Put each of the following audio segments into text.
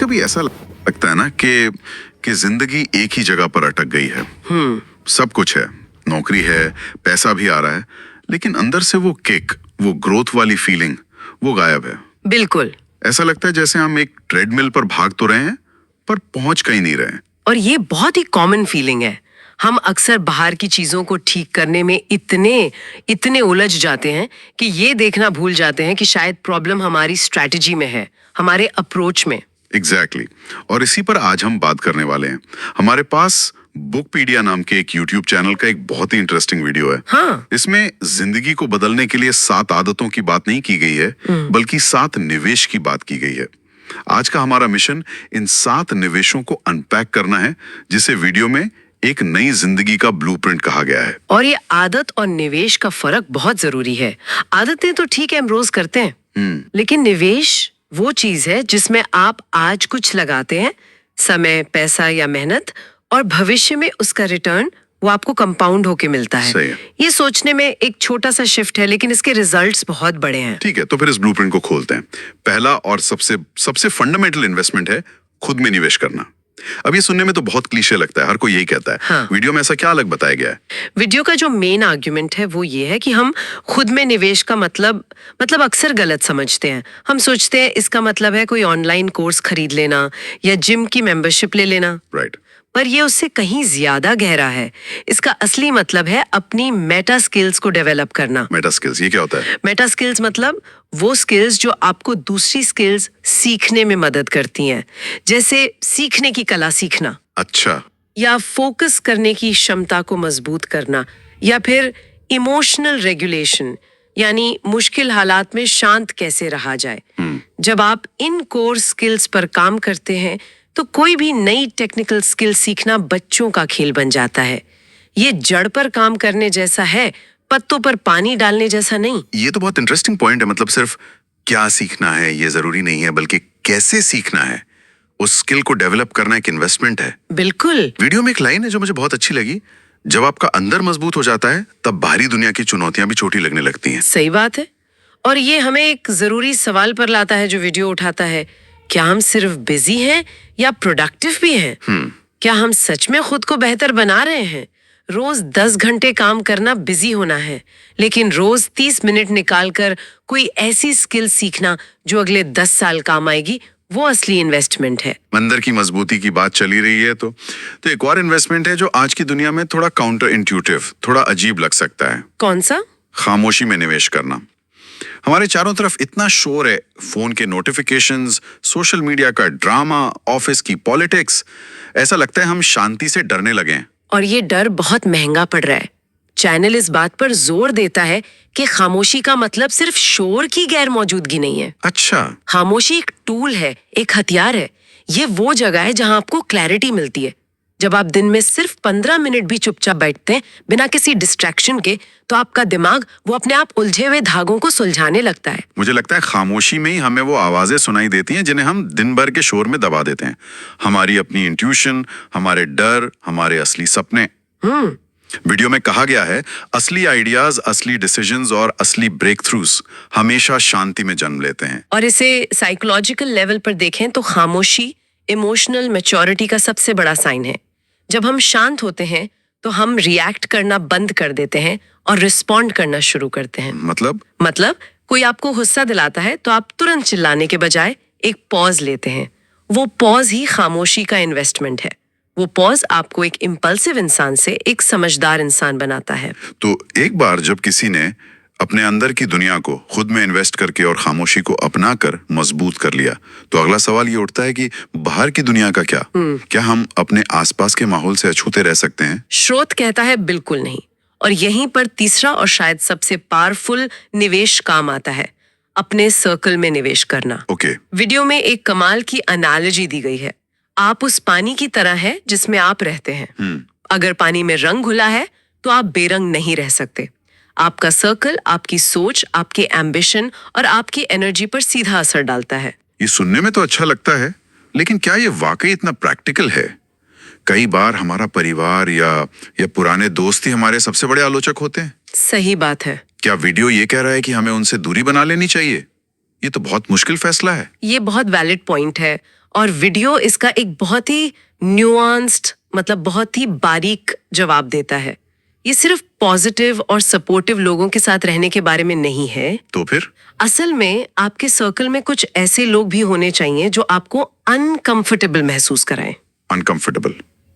कभी ऐसा लगता है ना कि जिंदगी एक ही जगह पर अटक गई है। सब कुछ है, नौकरी है, पैसा भी आ रहा है, लेकिन अंदर से वो किक, वो ग्रोथ वाली फीलिंग, वो गायब है। बिल्कुल। ऐसा लगता है जैसे हम एक ट्रेडमिल पर भाग तो रहे हैं, पर पहुंच कहीं नहीं रहे। और ये बहुत ही कॉमन फीलिंग है। हम अक्सर बाहर की चीजों को ठीक करने में इतने उलझ जाते हैं कि ये देखना भूल जाते हैं कि शायद प्रॉब्लम हमारी स्ट्रैटेजी में है, हमारे अप्रोच में। एग्जैक्टली। और इसी पर आज हम बात करने वाले हैं। हमारे पास बुकपीडिया नाम के एक यूट्यूब चैनल का एक बहुत ही इंटरेस्टिंग वीडियो है। हाँ। इसमें जिंदगी को बदलने के लिए 7 आदतों की बात नहीं की गई है, बल्कि 7 निवेश की बात की गई है। आज का हमारा मिशन इन 7 निवेशों को अनपैक करना है, जिसे वीडियो में एक नई जिंदगी का ब्लूप्रिंट कहा गया है। और ये आदत और निवेश का फर्क बहुत जरूरी है। आदतें तो ठीक है, हम रोज करते हैं, लेकिन निवेश वो चीज है जिसमें आप आज कुछ लगाते हैं, समय, पैसा या मेहनत, और भविष्य में उसका रिटर्न वो आपको कंपाउंड होके मिलता है। सही है। ये सोचने में एक छोटा सा शिफ्ट है, लेकिन इसके रिजल्ट्स बहुत बड़े हैं। ठीक है, तो फिर इस ब्लूप्रिंट को खोलते हैं। पहला और सबसे फंडामेंटल इन्वेस्टमेंट है खुद में निवेश करना। अब ये सुनने में तो बहुत क्लीशे लगता है, हर कोई यही कहता है। हाँ। वीडियो में ऐसा क्या अलग बताया गया है? वीडियो का जो मेन आर्ग्यूमेंट है वो ये है कि हम खुद में निवेश का मतलब अक्सर गलत समझते हैं। हम सोचते हैं इसका मतलब है कोई ऑनलाइन कोर्स खरीद लेना या जिम की मेंबरशिप ले लेना। राइट। पर ये उससे कहीं ज्यादा गहरा है। इसका असली मतलब है अपनी मेटा स्किल्स को डेवलप करना। मेटा स्किल्स, ये क्या होता है? मेटा स्किल्स मतलब वो स्किल्स जो आपको दूसरी स्किल्स सीखने में मदद करती हैं, जैसे सीखने की कला सीखना। अच्छा। या फोकस करने की क्षमता को मजबूत करना, या फिर इमोशनल रेगुलेशन, यानी मुश्किल हालात में शांत कैसे रहा जाए। जब आप इन कोर स्किल्स पर काम करते हैं तो कोई भी नई टेक्निकल स्किल सीखना बच्चों का खेल बन जाता है। ये जड़ पर काम करने जैसा है, पत्तों पर पानी डालने जैसा नहीं। ये तो बहुत इंटरेस्टिंग पॉइंट है। मतलब सिर्फ क्या सीखना है ये जरूरी नहीं है, बल्कि कैसे सीखना है, उस स्किल को डेवलप करना एक इन्वेस्टमेंट है। बिल्कुल। वीडियो में एक लाइन है जो मुझे बहुत अच्छी लगी, जब आपका अंदर मजबूत हो जाता है तब बाहरी दुनिया की चुनौतियां भी छोटी लगने लगती हैं। सही बात है। और ये हमें एक जरूरी सवाल पर लाता है जो वीडियो उठाता है, क्या हम सिर्फ बिजी हैं या प्रोडक्टिव भी हैं? क्या हम सच में खुद को बेहतर बना रहे हैं? रोज 10 घंटे काम करना बिजी होना है, लेकिन रोज 30 मिनट निकालकर कोई ऐसी स्किल सीखना जो अगले 10 साल काम आएगी, वो असली इन्वेस्टमेंट है। अंदर की मजबूती की बात चली रही है तो एक और इन्वेस्टमेंट है जो आज की दुनिया में थोड़ा काउंटर इंट्यूटिव, थोड़ा अजीब लग सकता है। कौन सा? खामोशी में निवेश करना। हमारे चारों तरफ इतना शोर है, फोन के नोटिफिकेशंस, सोशल मीडिया का ड्रामा, ऑफिस की पॉलिटिक्स, ऐसा लगता है हम शांति से डरने लगे हैं। और ये डर बहुत महंगा पड़ रहा है। चैनल इस बात पर जोर देता है कि खामोशी का मतलब सिर्फ शोर की गैर मौजूदगी नहीं है। अच्छा। खामोशी एक टूल है, एक हथियार है। ये वो जगह है जहां आपको क्लैरिटी मिलती है। जब आप दिन में सिर्फ 15 मिनट भी चुपचाप बैठते हैं बिना किसी डिस्ट्रैक्शन के, तो आपका दिमाग वो अपने आप उलझे हुए धागों को सुलझाने लगता है। मुझे लगता है खामोशी में ही हमें वो आवाजें सुनाई देती हैं जिन्हें हम दिन भर के शोर में दबा देते हैं। हमारी अपनी इंट्यूशन, हमारे डर, हमारे असली सपने। वीडियो में कहा गया है, असली आइडियाज, असली डिसीजंस और असली ब्रेक थ्रूज हमेशा शांति में जन्म लेते हैं। और इसे साइकोलॉजिकल लेवल पर देखें तो खामोशी इमोशनल मैच्योरिटी का सबसे बड़ा साइन है। जब हम शांत होते हैं तो हम रिएक्ट करना बंद कर देते हैं और रिस्पॉन्ड करना शुरू करते हैं। मतलब कोई आपको गुस्सा दिलाता है तो आप तुरंत चिल्लाने के बजाय एक पॉज लेते हैं। वो पॉज ही खामोशी का इन्वेस्टमेंट है। वो पॉज आपको एक इम्पल्सिव इंसान से एक समझदार इंसान बनाता है। तो एक बार जब किसी ने अपने अंदर की दुनिया को खुद में इन्वेस्ट करके और खामोशी को अपनाकर मजबूत कर लिया, तो अगला सवाल ये उठता है कि बाहर की दुनिया का क्या? क्या हम अपने आसपास के माहौल से अछूते रह सकते हैं? स्रोत कहता है बिल्कुल नहीं। और यहीं पर तीसरा और शायद सबसे पावरफुल निवेश काम आता है, अपने सर्कल में निवेश करना। ओके। वीडियो में एक कमाल की एनालॉजी दी गई है। आप उस पानी की तरह हैं जिसमें आप रहते हैं। अगर पानी में रंग घुला है तो आप बेरंग नहीं रह सकते। आपका सर्कल आपकी सोच, आपके एम्बिशन और आपकी एनर्जी पर सीधा असर डालता है। ये सुनने में तो अच्छा लगता है, लेकिन क्या ये वाकई इतना प्रैक्टिकल है? कई बार हमारा परिवार या पुराने दोस्त ही हमारे सबसे बड़े आलोचक होते हैं। सही बात है। क्या वीडियो ये कह रहा है कि हमें उनसे दूरी बना लेनी चाहिए? ये तो बहुत मुश्किल फैसला है। ये बहुत वैलिड पॉइंट है और वीडियो इसका एक बहुत ही न्यूआंस्ड मतलब बहुत ही बारीक जवाब देता है। ये सिर्फ पॉजिटिव और सपोर्टिव लोगों के साथ रहने के बारे में नहीं है। तो फिर असल में आपके सर्कल में कुछ ऐसे लोग भी होने चाहिए जो आपको अनकंफर्टेबल महसूस कराएं। अनकंफर्टेबल,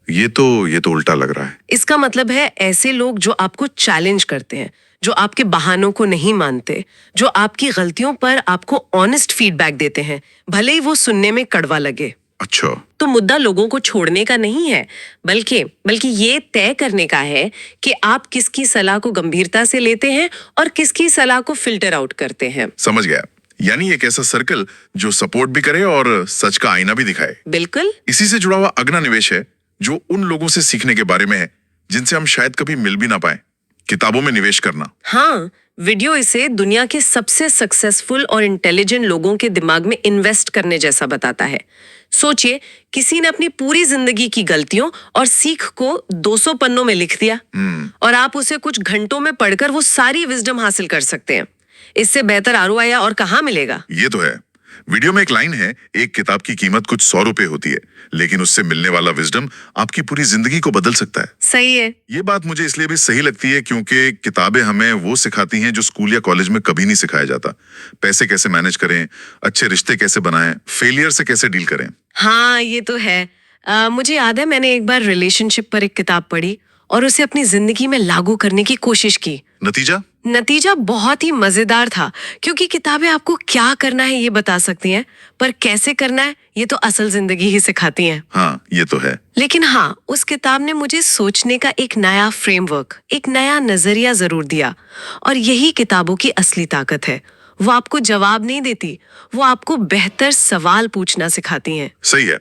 ये तो उल्टा लग रहा है। इसका मतलब है ऐसे लोग जो आपको चैलेंज करते हैं, जो आपके बहानों को नहीं मानते, जो आपकी गलतियों पर आपको ऑनेस्ट फीडबैक देते हैं, भले ही वो सुनने में कड़वा लगे। अच्छा, तो मुद्दा लोगों को छोड़ने का नहीं है, बल्कि ये तय करने का है कि आप किसकी सलाह को गंभीरता से लेते हैं और किसकी सलाह को फिल्टर आउट करते हैं। समझ गया। यानी एक ऐसा सर्कल जो सपोर्ट भी करे और सच का आईना भी दिखाए। बिल्कुल। इसी से जुड़ा हुआ अगला निवेश है जो उन लोगों से सीखने के बारे में है जिनसे हम शायद कभी मिल भी ना पाए। किताबों में निवेश करना। हाँ, वीडियो इसे दुनिया के सबसे सक्सेसफुल और इंटेलिजेंट लोगों के दिमाग में इन्वेस्ट करने जैसा बताता है। सोचिए, किसी ने अपनी पूरी जिंदगी की गलतियों और सीख को 200 पन्नों में लिख दिया और आप उसे कुछ घंटों में पढ़कर वो सारी विजडम हासिल कर सकते हैं। इससे बेहतर आरओआई और कहाँ मिलेगा? ये तो है। वीडियो में एक लाइन है, एक किताब की कीमत कुछ 100 रुपए होती है, लेकिन उससे मिलने वाला विजडम आपकी पूरी जिंदगी को बदल सकता है। सही है। ये बात मुझे इसलिए भी सही लगती है क्योंकि किताबें हमें वो सिखाती हैं जो स्कूल या कॉलेज में कभी नहीं सिखाया जाता। पैसे कैसे मैनेज करें, अच्छे रिश्ते कैसे बनाएं, फेलियर से कैसे डील करें। हाँ, ये तो है। मुझे याद है मैंने एक बार रिलेशनशिप पर एक किताब पढ़ी और उसे अपनी जिंदगी में लागू करने की कोशिश की। नतीजा बहुत ही मजेदार था क्योंकि किताबें आपको क्या करना है ये बता सकती हैं, पर कैसे करना है ये तो असल जिंदगी ही सिखाती हैं। हाँ, ये तो है। लेकिन हाँ, उस किताब ने मुझे सोचने का एक नया फ्रेमवर्क, एक नया नजरिया जरूर दिया और यही किताबों की असली ताकत है। वो आपको जवाब नहीं देती, वो आपको बेहतर सवाल पूछना सिखाती हैं। सही है।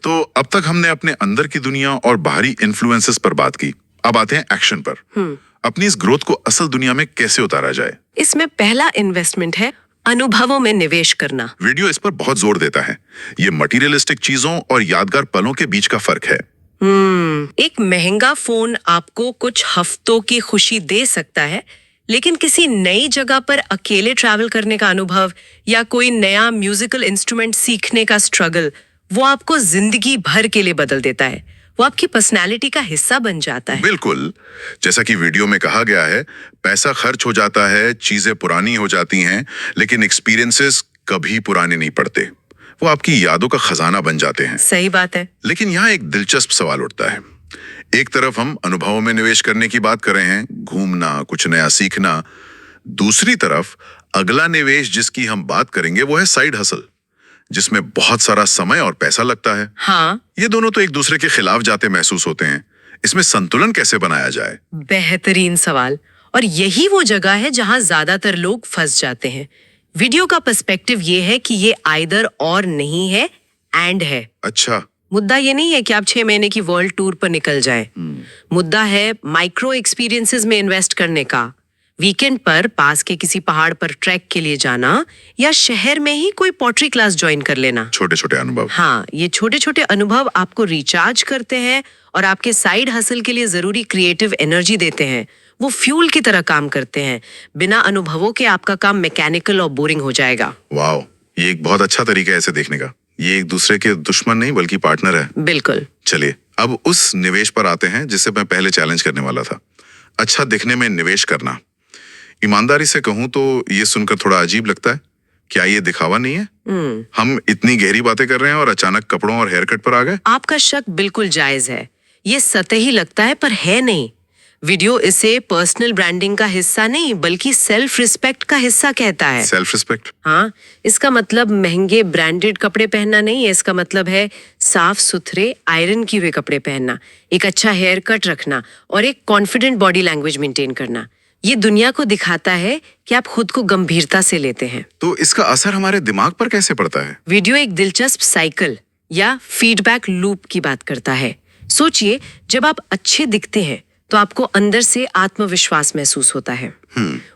तो अब तक हमने अपने अंदर की दुनिया और बाहरी इन्फ्लुएंसेस पर बात की। अब आते हैं एक्शन पर। अपनी इस ग्रोथ को असल दुनिया में कैसे उतारा जाए? इसमें पहला इन्वेस्टमेंट है अनुभवों में निवेश करना। वीडियो इस पर बहुत जोर देता है। ये मटेरियलिस्टिक चीजों और यादगार पलों के बीच का फर्क है। एक महंगा फोन आपको कुछ हफ्तों की खुशी दे सकता है, लेकिन किसी नई जगह पर अकेले ट्रैवल करने का अनुभव या कोई नया म्यूजिकल इंस्ट्रूमेंट सीखने का स्ट्रगल, वो आपको जिंदगी भर के लिए बदल देता है। वो आपकी पर्सनैलिटी का हिस्सा बन जाता है। बिल्कुल, जैसा कि वीडियो में कहा गया है, पैसा खर्च हो जाता है, चीजें पुरानी हो जाती हैं, लेकिन एक्सपीरियंसेस कभी पुराने नहीं पड़ते। वो आपकी यादों का खजाना बन जाते हैं। सही बात है। लेकिन यहाँ एक दिलचस्प सवाल उठता है। एक तरफ हम अनुभवों में निवेश करने की बात कर रहे हैं, घूमना, कुछ नया सीखना। दूसरी तरफ अगला निवेश जिसकी हम बात करेंगे वो है साइड हसल, जिसमें बहुत सारा समय और पैसा लगता है। हाँ, ये दोनों तो एक दूसरे के खिलाफ जाते महसूस होते हैं। इसमें संतुलन कैसे बनाया जाए? बेहतरीन सवाल। और यही वो जगह है जहां ज्यादातर लोग फंस जाते हैं। वीडियो का पर्सपेक्टिव ये है कि ये आइदर और नहीं है, एंड है। अच्छा, मुद्दा ये नहीं है कि आप 6 महीने की वर्ल्ड टूर पर निकल जाएं। मुद्दा है माइक्रो एक्सपीरियंसेस में इन्वेस्ट करने का। वीकेंड पर पास के किसी पहाड़ पर ट्रैक के लिए जाना या शहर में ही कोई पॉटरी क्लास ज्वाइन कर लेना। छोटे छोटे अनुभव। हाँ, ये छोटे छोटे अनुभव आपको रिचार्ज करते हैं और आपके साइड हसल के लिए जरूरी क्रिएटिव एनर्जी देते हैं। वो फ्यूल की तरह काम करते हैं। बिना अनुभवों के आपका काम मैकेनिकल और बोरिंग हो जाएगा। वाह, ये एक बहुत अच्छा तरीका है इसे देखने का। ये एक दूसरे के दुश्मन नहीं बल्कि पार्टनर है। बिल्कुल। चलिए अब उस निवेश पर आते हैं जिसे मैं पहले चैलेंज करने वाला था। अच्छा दिखने में निवेश करना। ईमानदारी से कहूं तो ये सुनकर थोड़ा अजीब लगता है। क्या ये दिखावा नहीं है? हम इतनी गहरी बातें कर रहे हैं और अचानक कपड़ों और हेयर कट पर आ गए। आपका शक बिल्कुल जायज है। ये सतही लगता है पर है नहीं। वीडियो इसे पर्सनल ब्रांडिंग का हिस्सा नहीं बल्कि सेल्फ रिस्पेक्ट का हिस्सा कहता है। Self respect? हाँ, इसका मतलब महंगे ब्रांडेड कपड़े पहनना नहीं है। इसका मतलब है साफ सुथरे आयरन किए हुए कपड़े पहनना, एक अच्छा हेयर कट रखना और एक कॉन्फिडेंट बॉडी लैंग्वेज मेंटेन करना। ये दुनिया को दिखाता है कि आप खुद को गंभीरता से लेते हैं। तो इसका असर हमारे दिमाग पर कैसे पड़ता है? वीडियो एक दिलचस्प साइकिल या फीडबैक लूप की बात करता है। सोचिए, जब आप अच्छे दिखते हैं तो आपको अंदर से आत्मविश्वास महसूस होता है।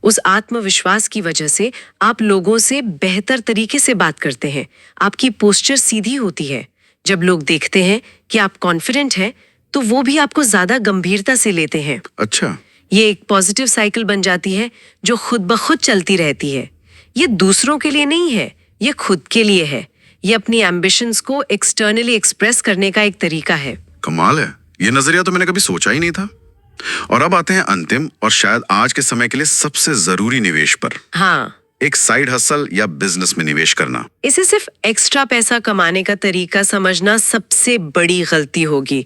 उस आत्मविश्वास की वजह से आप लोगों से बेहतर तरीके से बात करते हैं। आपकी पोस्चर सीधी होती है। जब लोग देखते हैं कि आप कॉन्फिडेंट हैं तो वो भी आपको ज्यादा गंभीरता से लेते हैं। अच्छा, ये एक पॉजिटिव साइकिल बन जाती है जो खुद ब खुद चलती रहती है। ये दूसरों के लिए नहीं है, ये खुद के लिए है। ये अपनी एम्बिशंस को एक्सटर्नली एक्सप्रेस करने का एक तरीका है। कमाल है, ये नजरिया तो मैंने कभी सोचा ही नहीं था। और अब आते हैं अंतिम और शायद आज के समय के लिए सबसे जरूरी निवेश पर। हाँ, एक साइड हसल या बिजनेस में निवेश करना। इसे सिर्फ एक्स्ट्रा पैसा कमाने का तरीका समझना सबसे बड़ी गलती होगी।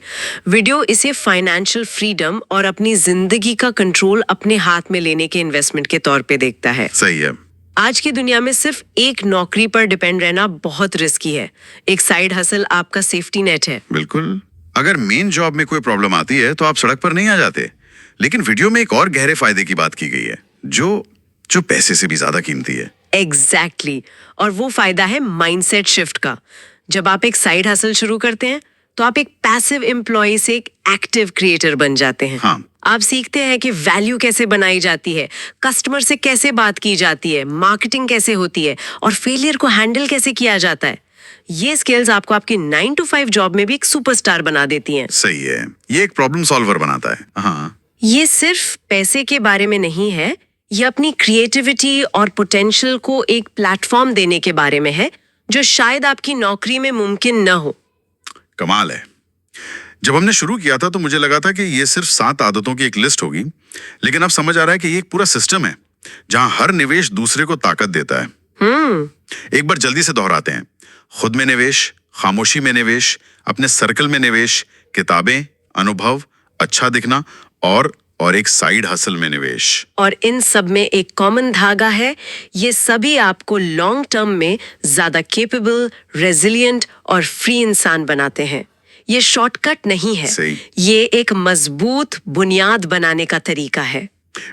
वीडियो इसे फाइनेंशियल फ्रीडम और अपनी जिंदगी का कंट्रोल अपने हाथ में लेने के इन्वेस्टमेंट के तौर पे देखता है। सही है। आज की दुनिया में सिर्फ एक नौकरी पर डिपेंड रहना बहुत रिस्की है। एक साइड हसल आपका सेफ्टी नेट है। बिल्कुल। अगर मेन जॉब में कोई प्रॉब्लम आती है तो आप सड़क पर नहीं आ जाते। लेकिन वीडियो में एक और गहरे फायदे की बात की गई है जो पैसे से भी ज्यादा कीमती है। एग्जैक्टली और वो फायदा है माइंडसेट शिफ्ट का। जब आप एक साइड हसल शुरू करते हैं तो आप एक पैसिव एम्प्लॉय से एक एक्टिव क्रिएटर बन जाते हैं। हाँ। आप सीखते हैं कि वैल्यू कैसे बनाई जाती है, कस्टमर से कैसे बात की जाती है, मार्केटिंग कैसे होती है और फेलियर को हैंडल कैसे किया जाता है। ये स्किल्स आपको आपकी 9 to 5 जॉब में भी एक सुपरस्टार बना देती हैं। सही है, ये एक प्रॉब्लम सॉल्वर बनाता है। हाँ। ये सिर्फ पैसे के बारे में नहीं है, ये अपनी क्रिएटिविटी और पोटेंशियल को एक प्लेटफॉर्म देने के बारे में है जो शायद आपकी नौकरी में मुमकिन न हो। कमाल है। जब हमने शुरू किया था तो मुझे लगा था कि ये सिर्फ 7 आदतों की एक लिस्ट होगी, लेकिन अब समझ आ रहा है कि ये एक पूरा सिस्टम है जहां हर निवेश दूसरे को ताकत देता है। एक बार जल्दी से दोहराते हैं। खुद में निवेश, खामोशी में निवेश, अपने सर्कल में निवेश, किताबें, अनुभव, अच्छा दिखना और एक साइड हसल में निवेश। और इन सब में एक कॉमन धागा है, ये सभी आपको लॉन्ग टर्म में ज्यादा केपेबल, रेजिलिएंट और फ्री इंसान बनाते हैं। ये शॉर्टकट नहीं है, सही। ये एक मजबूत बुनियाद बनाने का तरीका है।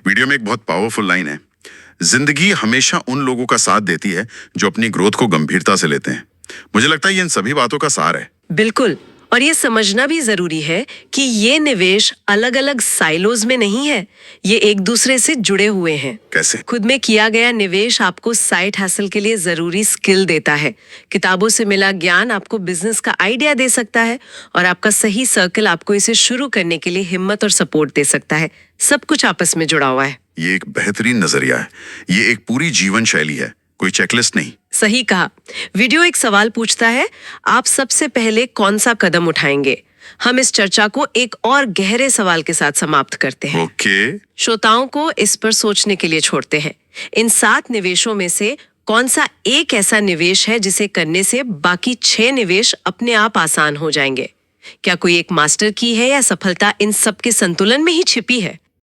वीडियो में एक बहुत पावरफुल लाइन है, जिंदगी हमेशा उन लोगों का साथ देती है जो अपनी ग्रोथ को गंभीरता से लेते हैं। मुझे लगता है ये इन सभी बातों का सार है। बिल्कुल, और ये समझना भी जरूरी है कि ये निवेश अलग अलग साइलोज में नहीं है, ये एक दूसरे से जुड़े हुए हैं। कैसे? खुद में किया गया निवेश आपको साइड हासिल के लिए जरूरी स्किल देता है। किताबों से मिला ज्ञान आपको बिजनेस का आइडिया दे सकता है और आपका सही सर्कल आपको इसे शुरू करने के लिए हिम्मत और सपोर्ट दे सकता है। सब कुछ आपस में जुड़ा हुआ है। ये एक बेहतरीन नजरिया है। ये एक पूरी जीवन शैली है, कोई चेकलिस्ट नहीं। सही कहा। वीडियो एक सवाल पूछता है, आप सबसे पहले कौन सा कदम उठाएंगे? हम इस चर्चा को एक और गहरे सवाल के साथ समाप्त करते हैं। ओके। श्रोताओं को इस पर सोचने के लिए छोड़ते हैं। इन 7 निवेशों में से कौन सा एक ऐसा निवेश है जिसे करने से बाकी 6 निवेश अपने आप आसान हो जाएंगे? क्या कोई एक मास्टर की है या सफलता इन सब के संतुलन में ही छिपी है?